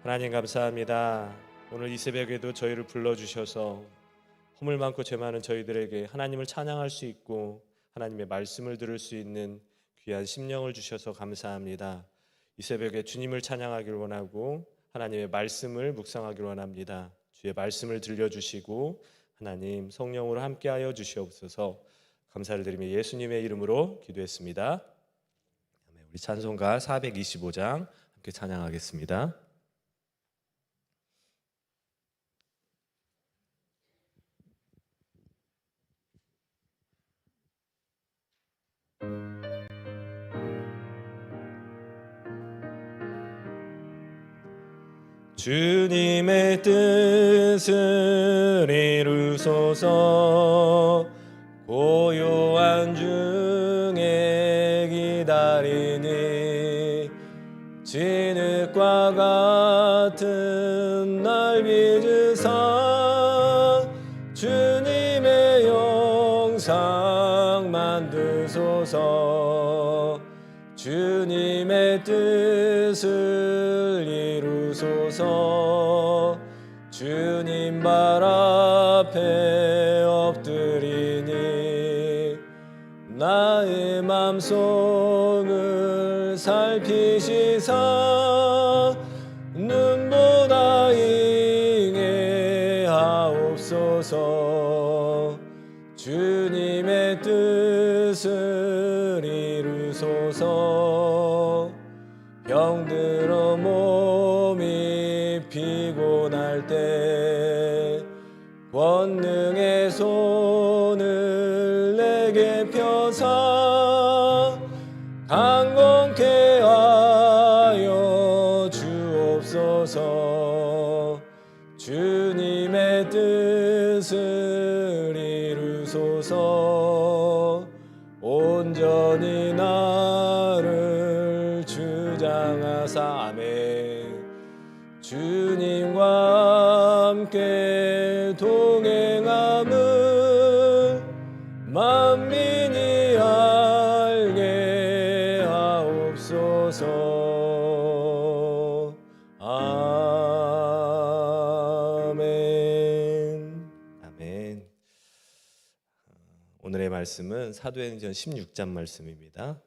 하나님 감사합니다. 오늘 이 새벽에도 저희를 불러주셔서 허물 많고 죄 많은 저희들에게 하나님을 찬양할 수 있고 하나님의 말씀을 들을 수 있는 귀한 심령을 주셔서 감사합니다. 이 새벽에 주님을 찬양하길 원하고 하나님의 말씀을 묵상하길 원합니다. 주의 말씀을 들려주시고 하나님 성령으로 함께하여 주시옵소서. 감사를 드리며 예수님의 이름으로 기도했습니다. 우리 찬송가 425장 함께 찬양하겠습니다. 주님의 뜻을 이루소서. 고요한 중에 기다리니 진흙과 같은 날 빚으사 주님의 영상 만드소서. 주님의 뜻을 이루소서. 주님 발 앞에 엎드리니 나의 맘속을 살피시사 눈보다 ing해 하옵소서. 주님의 뜻을 이루소서. 병들어 몸이 피곤할 때 권능의 손을 내게 펴사 강건케 하여 주옵소서. 주님의 뜻을 이루소서. 온전히 나를 주장하사. 아멘. 주님과 함께 동행함을 만민이 알게 하옵소서. 아멘. 아멘. 오늘의 말씀은 사도행전 16장 말씀입니다.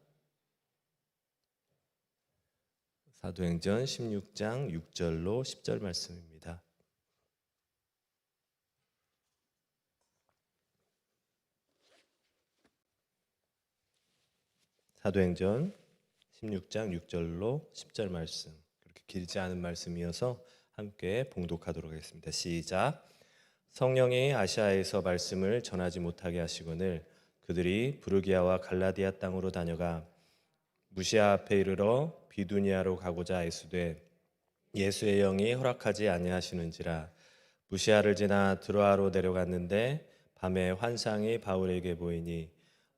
사도행전 16장 6절로 10절 말씀입니다. 사도행전 16장 6절로 10절 말씀, 그렇게 길지 않은 말씀이어서 함께 봉독하도록 하겠습니다. 시작. 성령이 아시아에서 말씀을 전하지 못하게 하시거늘 그들이 부르기아와 갈라디아 땅으로 다녀가 무시아 앞에 이르러 비두니아로 가고자 애쓰되 예수의 영이 허락하지 아니하시는지라. 무시아를 지나 드로아로 내려갔는데 밤에 환상이 바울에게 보이니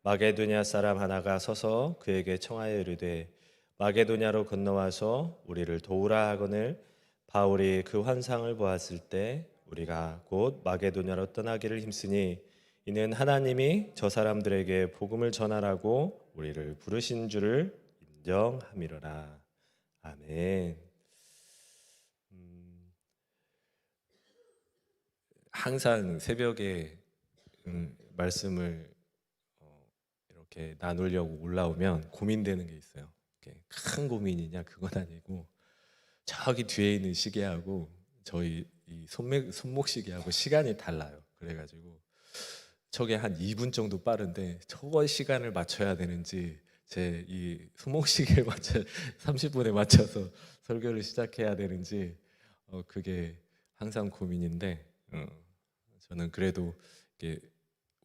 마게도냐 사람 하나가 서서 그에게 청하여 이르되 마게도냐로 건너와서 우리를 도우라 하거늘 바울이 그 환상을 보았을 때 우리가 곧 마게도냐로 떠나기를 힘쓰니 이는 하나님이 저 사람들에게 복음을 전하라고 우리를 부르신 줄을 인정함이로라. 아멘. 항상 새벽에 말씀을 이렇게 나누려고 올라오면 고민되는 게 있어요. 큰 고민이냐 그건 아니고 저기 뒤에 있는 시계하고 저희 이 손목 시계하고 시간이 달라요. 그래가지고 저게 한 2분 정도 빠른데 저거 시간을 맞춰야 되는지 제 이 손목 시계에 맞춰 30분에 맞춰서 설교를 시작해야 되는지 그게 항상 고민인데 저는 그래도 이게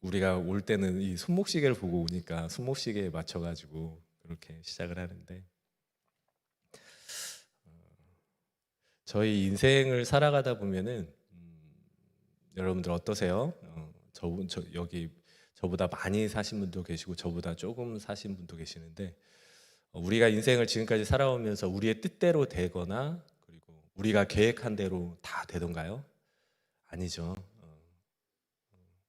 우리가 올 때는 이 손목 시계를 보고 오니까 손목 시계에 맞춰가지고 그렇게 시작을 하는데 저희 인생을 살아가다 보면은 여러분들 어떠세요? 여기 저보다 많이 사신 분도 계시고 저보다 조금 사신 분도 계시는데 우리가 인생을 지금까지 살아오면서 우리의 뜻대로 되거나 그리고 우리가 계획한 대로 다 되던가요? 아니죠.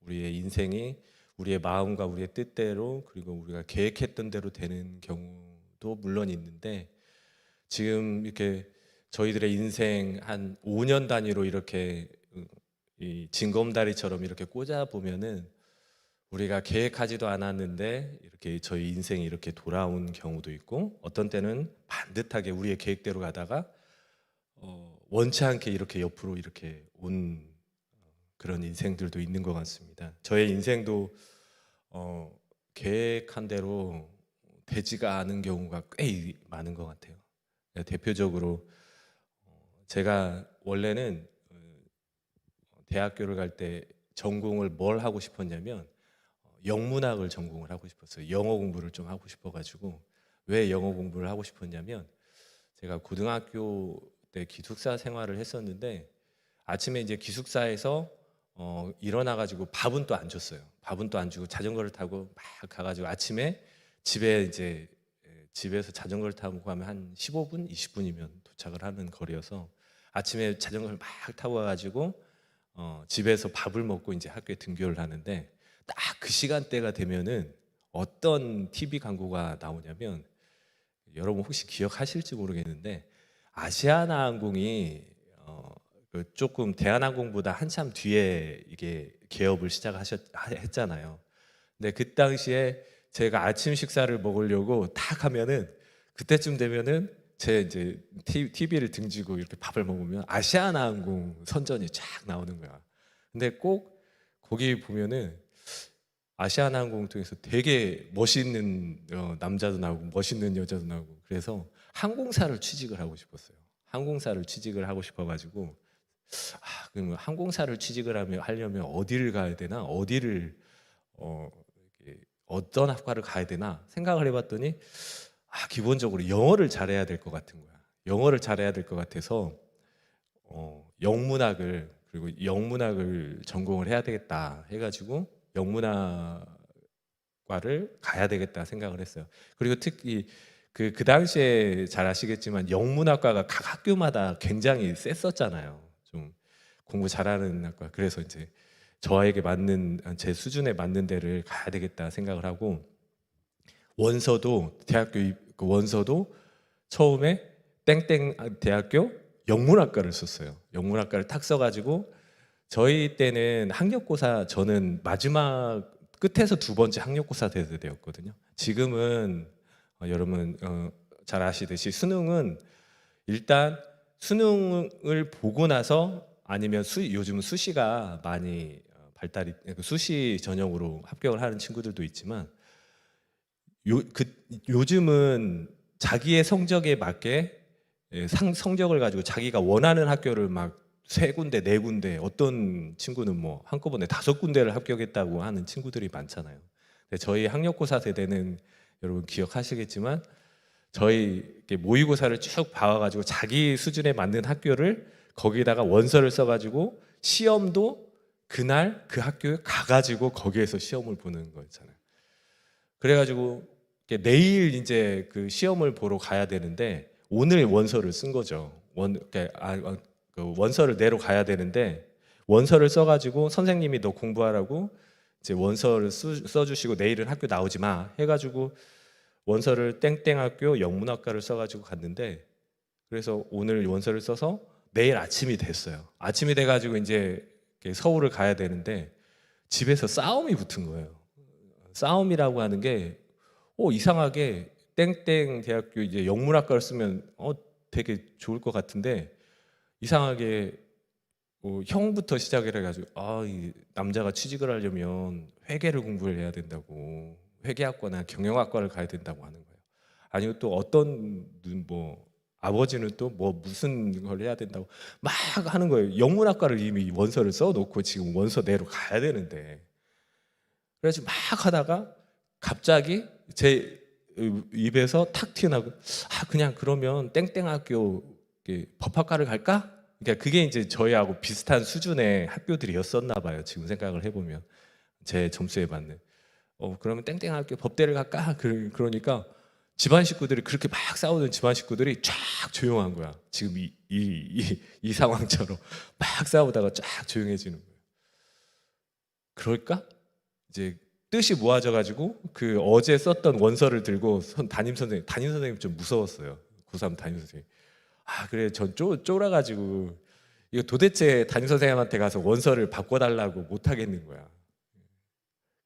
우리의 인생이 우리의 마음과 우리의 뜻대로 그리고 우리가 계획했던 대로 되는 경우도 물론 있는데 지금 이렇게 저희들의 인생 한 5년 단위로 이렇게 이 징검다리처럼 이렇게 꽂아 보면은 우리가 계획하지도 않았는데 이렇게 저희 인생이 이렇게 돌아온 경우도 있고, 어떤 때는 반듯하게 우리의 계획대로 가다가 원치 않게 이렇게 옆으로 이렇게 온 그런 인생들도 있는 것 같습니다. 저의 인생도 계획한 대로 되지가 않은 경우가 꽤 많은 것 같아요. 대표적으로 제가 원래는 대학교를 갈 때 전공을 뭘 하고 싶었냐면 영문학을 전공을 하고 싶었어요. 영어 공부를 좀 하고 싶어가지고. 왜 영어 공부를 하고 싶었냐면, 제가 고등학교 때 기숙사 생활을 했었는데 아침에 이제 기숙사에서 일어나가지고 밥은 또 안 줬어요. 밥은 또 안 주고 자전거를 타고 막 가가지고 아침에 집에 이제 집에서 자전거를 타고 가면 한 15분, 20분이면 도착을 하는 거리여서 아침에 자전거를 막 타고 가가지고 집에서 밥을 먹고 이제 학교에 등교를 하는데, 딱 그 시간대가 되면은 어떤 TV 광고가 나오냐면, 여러분 혹시 기억하실지 모르겠는데 아시아나항공이 조금 대한항공보다 한참 뒤에 이게 개업을 했잖아요. 근데 그 당시에 제가 아침 식사를 먹으려고 딱 하면은, 그때쯤 되면은 제 이제 TV를 등지고 이렇게 밥을 먹으면 아시아나항공 선전이 쫙 나오는 거야. 근데 꼭 거기 보면은 아시아나항공 통해서 되게 멋있는 남자도 나오고 멋있는 여자도 나오고, 그래서 항공사를 취직을 하고 싶었어요. 항공사를 취직을 하고 싶어가지고, 그럼 항공사를 취직을 하려면 어디를 가야 되나, 어, 어떤 학과를 가야 되나 생각을 해봤더니, 기본적으로 영어를 잘해야 될 것 같은 거야. 영어를 잘해야 될 것 같아서 영문학을 전공을 해야 되겠다 해가지고 영문학과를 가야 되겠다 생각을 했어요. 그리고 특히 그 당시에 잘 아시겠지만 영문학과가 각 학교마다 굉장히 셌었잖아요. 좀 공부 잘하는 학과. 그래서 이제 저에게 맞는, 제 수준에 맞는 데를 가야 되겠다 생각을 하고, 그 원서도 처음에 땡땡 대학교 영문학과를 썼어요. 영문학과를 탁 써가지고, 저희 때는 학력고사, 저는 마지막 끝에서 두 번째 학력고사 대대였거든요. 지금은 여러분 잘 아시듯이 수능은 일단 수능을 보고 나서, 아니면 요즘은 수시가 많이 수시 전형으로 합격을 하는 친구들도 있지만, 요즘은 자기의 성적에 맞게 성적을 가지고 자기가 원하는 학교를 막 세 군데, 네 군데, 어떤 친구는 뭐 한꺼번에 5군데를 합격했다고 하는 친구들이 많잖아요. 근데 저희 학력고사 세대는 여러분 기억하시겠지만, 저희 이렇게 모의고사를 쭉 봐와가지고 자기 수준에 맞는 학교를 거기다가 원서를 써가지고 시험도 그날 그 학교에 가가지고 거기에서 시험을 보는 거였잖아요. 그래가지고 내일 이제 그 시험을 보러 가야 되는데, 오늘 원서를 쓴 거죠. 그 원서를 내러 가야 되는데, 원서를 써가지고 선생님이 너 공부하라고 이제 원서를 써주시고 내일은 학교 나오지 마 해가지고 원서를 땡땡학교 영문학과를 써가지고 갔는데, 그래서 오늘 원서를 써서 내일 아침이 됐어요. 아침이 돼가지고 이제 서울을 가야 되는데 집에서 싸움이 붙은 거예요. 싸움이라고 하는 게 이상하게 땡땡 대학교 이제 영문학과를 쓰면 되게 좋을 것 같은데, 이상하게 형부터 시작을 해가지고 이 남자가 취직을 하려면 회계를 공부를 해야 된다고, 회계학과나 경영학과를 가야 된다고 하는 거예요. 아니고 또 어떤 뭐 아버지는 또 뭐 무슨 걸 해야 된다고 막 하는 거예요. 영문학과를 이미 원서를 써놓고 지금 원서 내러 가야 되는데. 그래서 막 하다가 갑자기 제 입에서 탁 튀어나오고, 그냥 그러면 땡땡학교 법학과를 갈까? 그러니까 그게 이제 저희하고 비슷한 수준의 학교들이었었나 봐요. 지금 생각을 해보면 제 점수에 맞는. 그러면 땡땡학교 법대를 갈까? 그러니까 집안 식구들이, 그렇게 막 싸우는 집안 식구들이 쫙 조용한 거야. 지금 이 상황처럼 막 싸우다가 쫙 조용해지는 거예요. 그럴까? 이제 뜻이 모아져가지고 그 어제 썼던 원서를 들고 담임 선생님 좀 무서웠어요. 고3 담임 선생님. 그래 전 쫄아가지고 이거 도대체 담임 선생님한테 가서 원서를 바꿔달라고 못 하겠는 거야.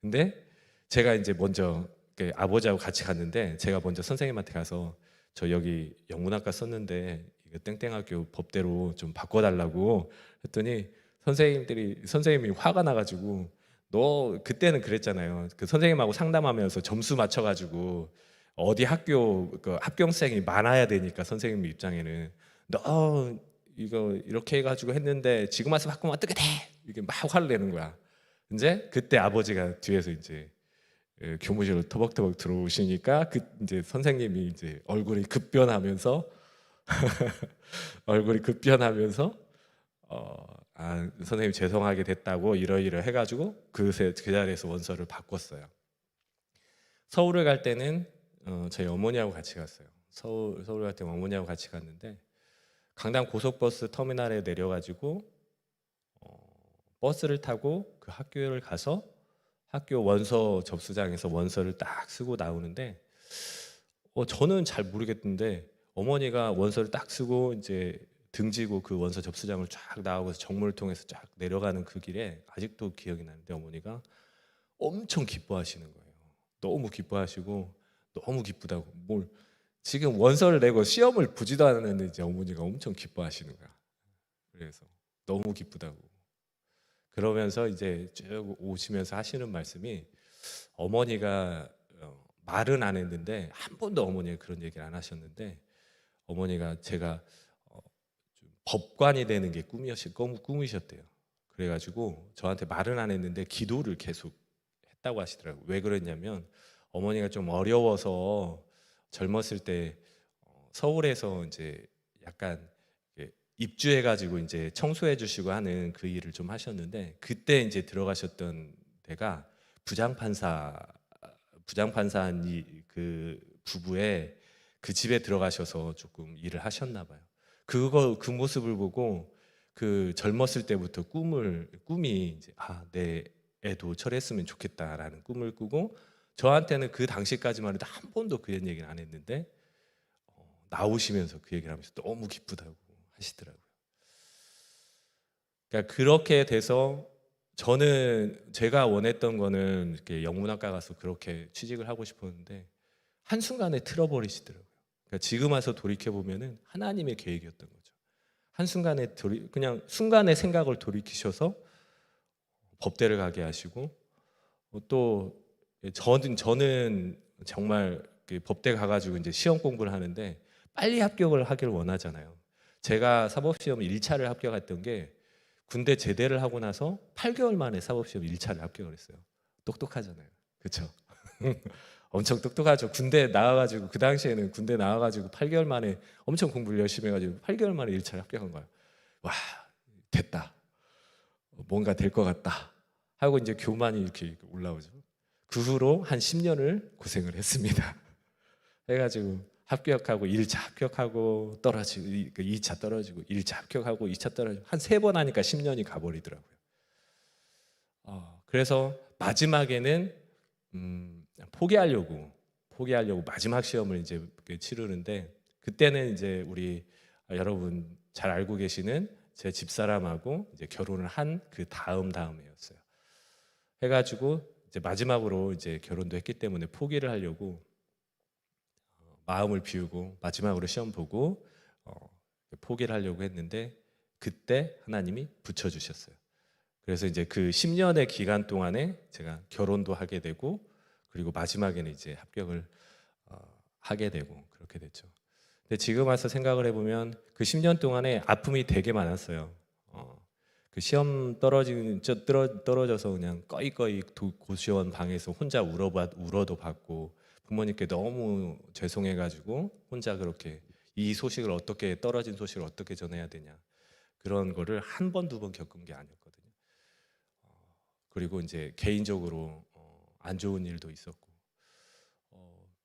근데 제가 이제 먼저 아버지하고 같이 갔는데 제가 먼저 선생님한테 가서 저 여기 영문학과 썼는데 이거 땡땡학교 법대로 좀 바꿔달라고 했더니 선생님이 화가 나가지고 너 그때는 그랬잖아요. 그 선생님하고 상담하면서 점수 맞춰가지고 어디 학교 그 합격생이 많아야 되니까 선생님 입장에는 너 이거 이렇게 해가지고 했는데 지금 와서 바꾸면 어떻게 돼? 이게 막 화를 내는 거야. 이제 그때 아버지가 뒤에서 이제 교무실로 터벅터벅 들어오시니까 이제 선생님이 이제 얼굴이 급변하면서 선생님 죄송하게 됐다고 이러이러 해가지고 그 자리에서 원서를 바꿨어요. 서울을 갈 때는 저희 어머니하고 같이 갔어요. 서울 갈 때 어머니하고 같이 갔는데 강남 고속버스 터미널에 내려가지고 버스를 타고 그 학교를 가서 학교 원서 접수장에서 원서를 딱 쓰고 나오는데 저는 잘 모르겠는데 어머니가 원서를 딱 쓰고 이제 등지고 그 원서 접수장을 쫙 나오고서 정문을 통해서 쫙 내려가는 그 길에 아직도 기억이 나는데 어머니가 엄청 기뻐하시는 거예요. 너무 기뻐하시고 너무 기쁘다고 뭘 지금 원서를 내고 시험을 보지도 않았는데 이제 어머니가 엄청 기뻐하시는 거야. 그래서 너무 기쁘다고. 그러면서 이제 쭉 오시면서 하시는 말씀이 어머니가 말은 안 했는데 한 번도 어머니가 그런 얘기를 안 하셨는데 어머니가 제가 좀 법관이 되는 게 꿈이셨대요. 그래가지고 저한테 말은 안 했는데 기도를 계속 했다고 하시더라고요. 왜 그랬냐면 어머니가 좀 어려워서 젊었을 때 서울에서 이제 약간 입주해가지고 이제 청소해주시고 하는 그 일을 좀 하셨는데 그때 이제 들어가셨던 데가 부장판사한 그 부부의 그 집에 들어가셔서 조금 일을 하셨나 봐요. 그 모습을 보고 그 젊었을 때부터 꿈이 이제 내 애도 저랬으면 좋겠다라는 꿈을 꾸고 저한테는 그 당시까지만 해도 한 번도 그런 얘기를 안 했는데 나오시면서 그 얘기를 하면서 너무 기쁘다고 하시더라고요. 그러니까 그렇게 돼서 저는 제가 원했던 거는 이렇게 영문학과 가서 그렇게 취직을 하고 싶었는데 한순간에 틀어버리시더라고요. 그러니까 지금 와서 돌이켜 보면은 하나님의 계획이었던 거죠. 한순간에 그냥 순간의 생각을 돌이키셔서 법대를 가게 하시고 또 저는 정말 법대 가가지고 이제 시험 공부를 하는데 빨리 합격을 하길 원하잖아요. 제가 사법시험 1차를 합격했던 게 군대 제대를 하고 나서 8개월 만에 사법시험 1차를 합격을 했어요. 똑똑하잖아요. 그렇죠? 엄청 똑똑하죠. 군대 나와가지고 그 당시에는 군대 나와가지고 8개월 만에 엄청 공부를 열심히 해가지고 8개월 만에 1차를 합격한 거예요. 와, 됐다. 뭔가 될 것 같다. 하고 이제 교만이 이렇게 올라오죠. 그 후로 한 10년을 고생을 했습니다. 해가지고 합격하고 1차 합격하고 떨어지고 2차 떨어지고 1차 합격하고 2차 떨어지고 한 3번 하니까 10년이 가버리더라고요. 그래서 마지막에는 포기하려고 마지막 시험을 이제 치르는데 그때는 이제 우리 여러분 잘 알고 계시는 제 집사람하고 이제 결혼을 한 그 다음이었어요. 해가지고 이제 마지막으로 이제 결혼도 했기 때문에 포기를 하려고 마음을 비우고 마지막으로 시험 보고 포기를 하려고 했는데 그때 하나님이 붙여주셨어요. 그래서 이제 그 10년의 기간 동안에 제가 결혼도 하게 되고 그리고 마지막에는 이제 합격을 하게 되고 그렇게 됐죠. 근데 지금 와서 생각을 해보면 그 10년 동안에 아픔이 되게 많았어요. 그 시험 떨어져서 그냥 꺼이꺼이 고시원 방에서 혼자 울어도 받고 부모님께 너무 죄송해가지고 혼자 그렇게 이 소식을 어떻게 떨어진 소식을 어떻게 전해야 되냐 그런 거를 한 번, 두 번 겪은 게 아니었거든요. 그리고 이제 개인적으로 안 좋은 일도 있었고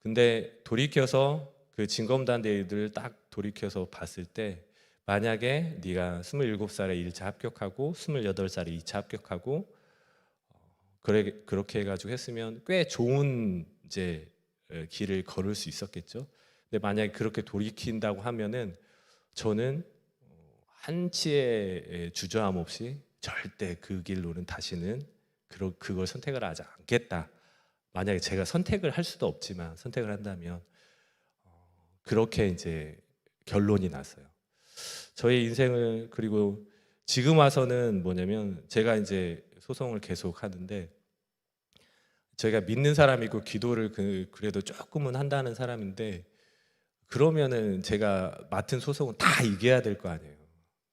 근데 돌이켜서 그 진검단대회를 딱 돌이켜서 봤을 때 만약에 네가 27살에 1차 합격하고 28살에 2차 합격하고 그렇게 해가지고 했으면 꽤 좋은 이제 길을 걸을 수 있었겠죠. 근데 만약에 그렇게 돌이킨다고 하면은 저는 한치의 주저함 없이 절대 그 길로는 다시는 그걸 선택을 하지 않겠다. 만약에 제가 선택을 할 수도 없지만 선택을 한다면 그렇게 이제 결론이 났어요. 저의 인생을, 그리고 지금 와서는 뭐냐면 제가 이제 소송을 계속 하는데, 저희가 믿는 사람이고 기도를 그래도 조금은 한다는 사람인데, 그러면은 제가 맡은 소송은 다 이겨야 될 거 아니에요.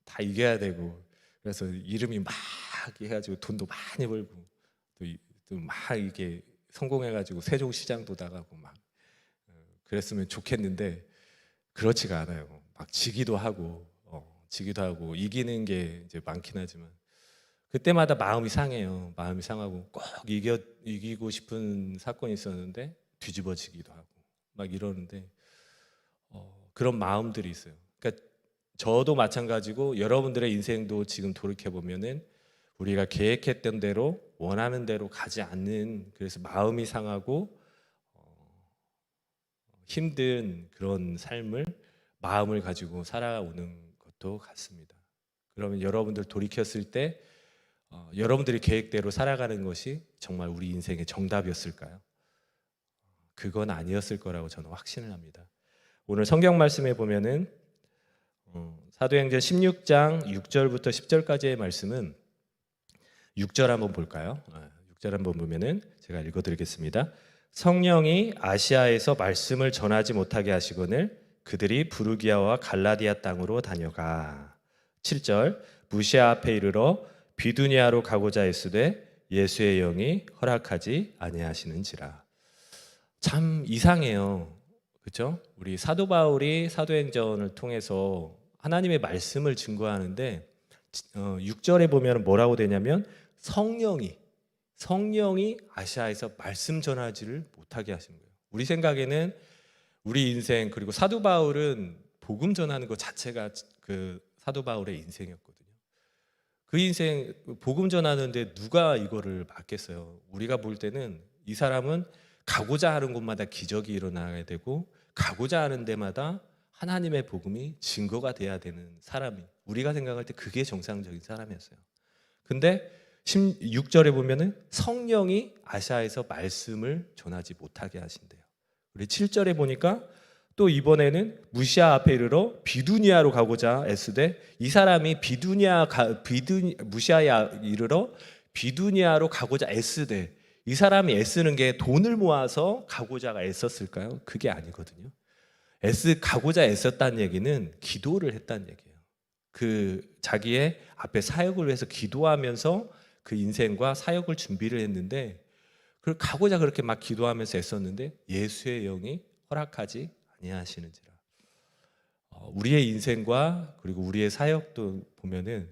다 이겨야 되고, 그래서 이름이 막 해가지고 돈도 많이 벌고 또 막 이게 성공해가지고 세종시장도 나가고 막 그랬으면 좋겠는데 그렇지가 않아요. 막 지기도 하고 이기는 게 이제 많긴 하지만 그때마다 마음이 상해요. 마음이 상하고 꼭 이기고 싶은 사건이 있었는데 뒤집어지기도 하고 막 이러는데 그런 마음들이 있어요. 그러니까 저도 마찬가지고 여러분들의 인생도 지금 돌이켜 보면은 우리가 계획했던 대로 원하는 대로 가지 않는, 그래서 마음이 상하고 힘든 그런 삶을 마음을 가지고 살아오는 것도 같습니다. 그러면 여러분들 돌이켰을 때 여러분들이 계획대로 살아가는 것이 정말 우리 인생의 정답이었을까요? 그건 아니었을 거라고 저는 확신을 합니다. 오늘 성경 말씀에 보면은 사도행전 16장 6절부터 10절까지의 말씀은 6절 한번 볼까요? 6절 한번 보면은 제가 읽어드리겠습니다. 성령이 아시아에서 말씀을 전하지 못하게 하시거늘 그들이 부르기아와 갈라디아 땅으로 다녀가. 7절 무시아 앞에 이르러 비두니아로 가고자 했으되 예수의 영이 허락하지 아니하시는지라. 참 이상해요. 그렇죠? 우리 사도 바울이 사도행전을 통해서 하나님의 말씀을 증거하는데 6절에 보면 뭐라고 되냐면 성령이 아시아에서 말씀 전하지를 못하게 하신 거예요. 우리 생각에는 우리 인생, 그리고 사도 바울은 복음 전하는 것 자체가 그 사도 바울의 인생이었거든요. 그 인생 복음 전하는데 누가 이거를 맡겠어요? 우리가 볼 때는 이 사람은 가고자 하는 곳마다 기적이 일어나야 되고 가고자 하는 데마다 하나님의 복음이 증거가 돼야 되는 사람이, 우리가 생각할 때 그게 정상적인 사람이었어요. 근데 16절에 보면은 성령이 아시아에서 말씀을 전하지 못하게 하신대요. 우리 7절에 보니까 또 이번에는 무시아 앞에 이르러 비두니아로 가고자 애쓰되, 이 사람이 무시아에 이르러 비두니아로 가고자 애쓰되, 이 사람이 애쓰는 게 돈을 모아서 가고자가 애썼을까요? 그게 아니거든요. 가고자 애썼다는 얘기는 기도를 했다는 얘기예요. 그 자기의 앞에 사역을 위해서 기도하면서 그 인생과 사역을 준비를 했는데, 그걸 가고자 그렇게 막 기도하면서 애썼는데 예수의 영이 허락하지 아니하시는지라. 우리의 인생과 그리고 우리의 사역도 보면은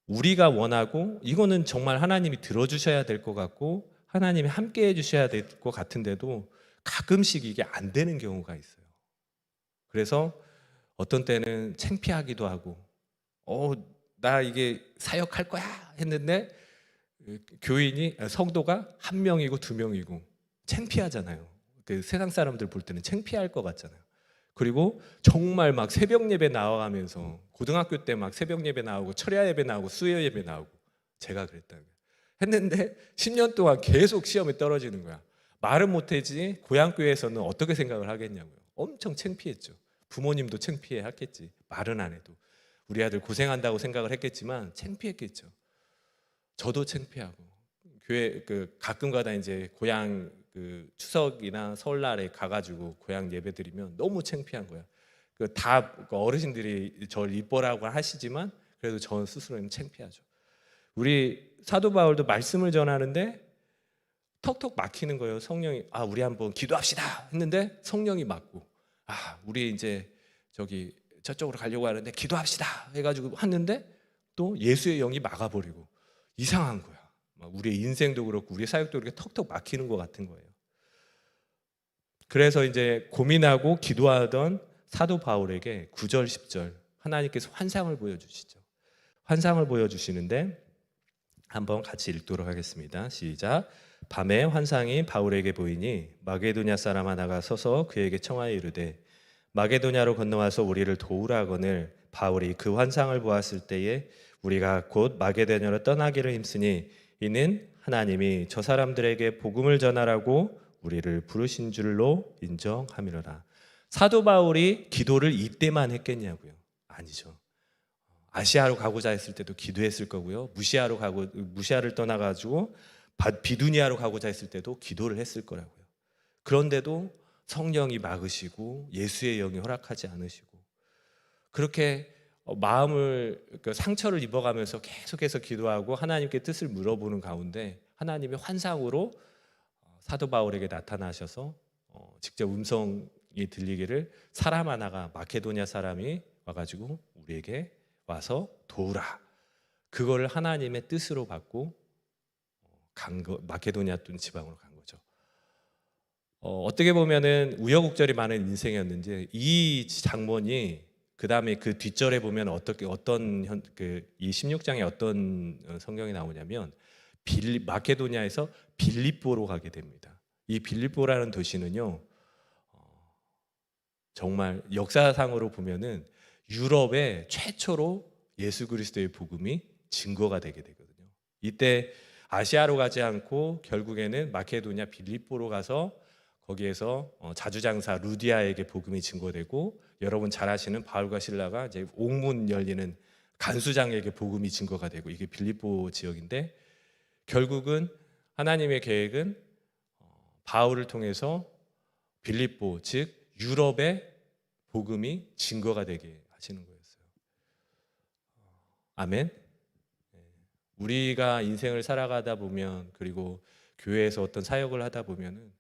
우리가 원하고 이거는 정말 하나님이 들어주셔야 될 것 같고 하나님이 함께 해주셔야 될 것 같은데도 가끔씩 이게 안 되는 경우가 있어요. 그래서 어떤 때는 창피하기도 하고 나 이게 사역할 거야 했는데 성도가 한 명이고 두 명이고 창피하잖아요. 그 세상 사람들 볼 때는 창피할 것 같잖아요. 그리고 정말 막 새벽 예배 나와가면서 고등학교 때 막 새벽 예배 나오고 철야 예배 나오고 수요 예배 나오고 제가 그랬다는 거예요. 했는데 10년 동안 계속 시험에 떨어지는 거야. 말은 못하지 고향교회에서는 어떻게 생각을 하겠냐고요. 엄청 창피했죠. 부모님도 창피해 했겠지. 말은 안 해도 우리 아들 고생한다고 생각을 했겠지만 창피했겠죠. 저도 창피하고 교회 가끔가다 이제 고향 추석이나 설날에 가가지고 고향 예배 드리면 너무 창피한 거야. 다 어르신들이 저를 이뻐라고 하시지만 그래도 저 스스로는 창피하죠. 우리 사도 바울도 말씀을 전하는데 턱턱 막히는 거예요. 성령이 우리 한번 기도합시다 했는데 성령이 막고 우리 이제 저쪽으로 가려고 하는데 기도합시다 해가지고 했는데 또 예수의 영이 막아버리고 이상한 거야. 우리의 인생도 그렇고 우리의 사역도 그렇게 턱턱 막히는 것 같은 거예요. 그래서 이제 고민하고 기도하던 사도 바울에게 9절 10절 하나님께서 환상을 보여주시죠. 환상을 보여주시는데 한번 같이 읽도록 하겠습니다. 시작. 밤에 환상이 바울에게 보이니 마게도냐 사람 하나가 서서 그에게 청하여 이르되 마게도냐로 건너와서 우리를 도우라 하거늘 바울이 그 환상을 보았을 때에 우리가 곧 마게도냐로 떠나기를 힘쓰니 이는 하나님이 저 사람들에게 복음을 전하라고 우리를 부르신 줄로 인정함이로라. 사도 바울이 기도를 이때만 했겠냐고요? 아니죠. 아시아로 가고자 했을 때도 기도했을 거고요. 무시아를 떠나가지고 비두니아로 가고자 했을 때도 기도를 했을 거라고요. 그런데도 성령이 막으시고 예수의 영이 허락하지 않으시고 그렇게 마음을 상처를 입어가면서 계속해서 기도하고 하나님께 뜻을 물어보는 가운데 하나님의 환상으로 사도 바울에게 나타나셔서 직접 음성이 들리기를 사람 하나가 마케도냐 사람이 와가지고 우리에게 와서 도우라. 그걸 하나님의 뜻으로 받고 마케도냐 지방으로 간 거죠. 어떻게 보면은 우여곡절이 많은 인생이었는지 이 장면이 그 다음에 그 뒷절에 보면 이 16장에 어떤 성경이 나오냐면 마케도냐에서 빌립보로 가게 됩니다. 이 빌립보라는 도시는요, 정말 역사상으로 보면은 유럽의 최초로 예수 그리스도의 복음이 증거가 되게 되거든요. 이때 아시아로 가지 않고 결국에는 마케도냐 빌립보로 가서 거기에서 자주장사 루디아에게 복음이 증거되고 여러분 잘 아시는 바울과 실라가 이제 옥문 열리는 간수장에게 복음이 증거가 되고 이게 빌립보 지역인데 결국은 하나님의 계획은 바울을 통해서 빌립보 즉 유럽의 복음이 증거가 되게 하시는 거였어요. 아멘. 우리가 인생을 살아가다 보면 그리고 교회에서 어떤 사역을 하다 보면은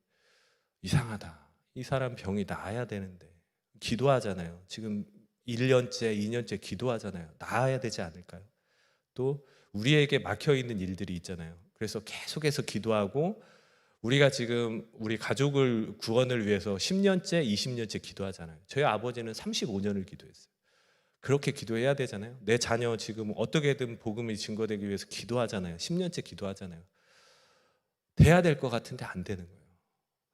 이상하다. 이 사람 병이 나아야 되는데 기도하잖아요. 지금 1년째, 2년째 기도하잖아요. 나아야 되지 않을까요? 또 우리에게 막혀있는 일들이 있잖아요. 그래서 계속해서 기도하고 우리가 지금 우리 가족을 구원을 위해서 10년째, 20년째 기도하잖아요. 저희 아버지는 35년을 기도했어요. 그렇게 기도해야 되잖아요. 내 자녀 지금 어떻게든 복음이 증거되기 위해서 기도하잖아요. 10년째 기도하잖아요. 돼야 될 것 같은데 안 되는 거예요.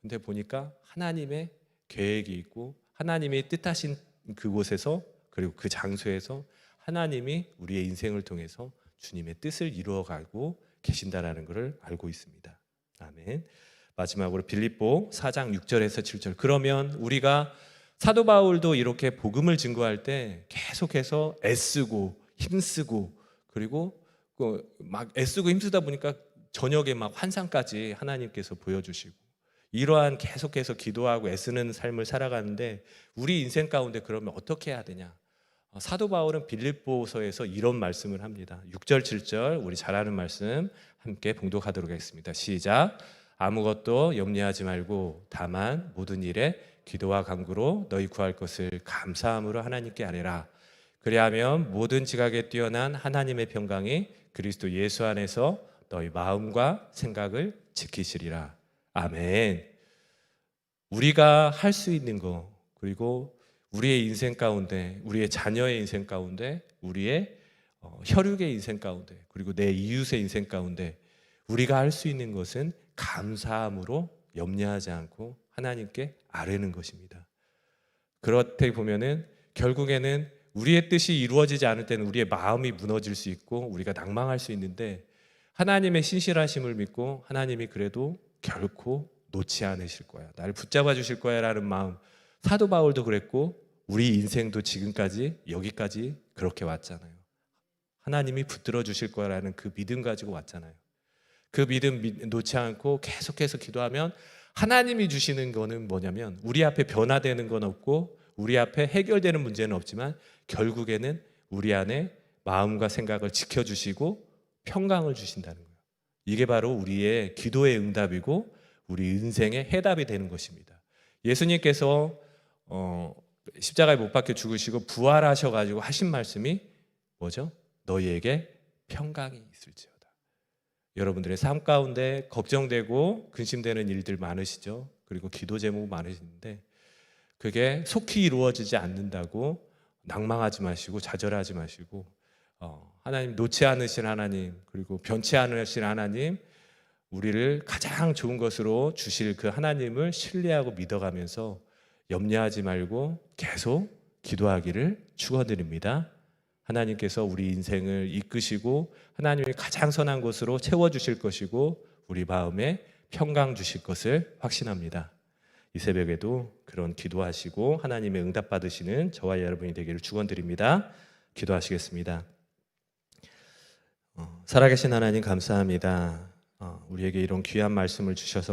근데 보니까 하나님의 계획이 있고 하나님이 뜻하신 그곳에서 그리고 그 장소에서 하나님이 우리의 인생을 통해서 주님의 뜻을 이루어가고 계신다라는 것을 알고 있습니다. 아멘. 마지막으로 빌립보 4장 6절에서 7절. 그러면 우리가 사도 바울도 이렇게 복음을 증거할 때 계속해서 애쓰고 힘쓰고 그리고 막 애쓰고 힘쓰다 보니까 저녁에 막 환상까지 하나님께서 보여주시고 이러한 계속해서 기도하고 애쓰는 삶을 살아가는데 우리 인생 가운데 그러면 어떻게 해야 되냐? 사도 바울은 빌립보서에서 이런 말씀을 합니다. 6절 7절 우리 잘 아는 말씀 함께 봉독하도록 하겠습니다. 시작. 아무것도 염려하지 말고 다만 모든 일에 기도와 간구로 너희 구할 것을 감사함으로 하나님께 아뢰라. 그리하면 모든 지각에 뛰어난 하나님의 평강이 그리스도 예수 안에서 너희 마음과 생각을 지키시리라. 아멘. 우리가 할 수 있는 거 그리고 우리의 인생 가운데 우리의 자녀의 인생 가운데 우리의 혈육의 인생 가운데 그리고 내 이웃의 인생 가운데 우리가 할 수 있는 것은 감사함으로 염려하지 않고 하나님께 아뢰는 것입니다. 그렇게 보면은 결국에는 우리의 뜻이 이루어지지 않을 때는 우리의 마음이 무너질 수 있고 우리가 낭망할 수 있는데 하나님의 신실하심을 믿고 하나님이 그래도 결코 놓지 않으실 거야. 나를 붙잡아 주실 거야 라는 마음. 사도 바울도 그랬고 우리 인생도 지금까지 여기까지 그렇게 왔잖아요. 하나님이 붙들어 주실 거라는 그 믿음 가지고 왔잖아요. 그 믿음 놓지 않고 계속해서 기도하면 하나님이 주시는 거는 뭐냐면 우리 앞에 변화되는 건 없고 우리 앞에 해결되는 문제는 없지만 결국에는 우리 안에 마음과 생각을 지켜주시고 평강을 주신다는 거예요. 이게 바로 우리의 기도의 응답이고 우리 인생의 해답이 되는 것입니다. 예수님께서 십자가에 못 박혀 죽으시고 부활하셔가지고 하신 말씀이 뭐죠? 너희에게 평강이 있을지어다. 여러분들의 삶 가운데 걱정되고 근심되는 일들 많으시죠? 그리고 기도 제목 많으시는데 그게 속히 이루어지지 않는다고 낭망하지 마시고 좌절하지 마시고 하나님 놓지 않으신 하나님 그리고 변치 않으신 하나님 우리를 가장 좋은 것으로 주실 그 하나님을 신뢰하고 믿어가면서 염려하지 말고 계속 기도하기를 축원드립니다. 하나님께서 우리 인생을 이끄시고 하나님이 가장 선한 것으로 채워주실 것이고 우리 마음에 평강 주실 것을 확신합니다. 이 새벽에도 그런 기도하시고 하나님의 응답 받으시는 저와 여러분이 되기를 축원드립니다. 기도하시겠습니다. 살아계신 하나님 감사합니다. 우리에게 이런 귀한 말씀을 주셔서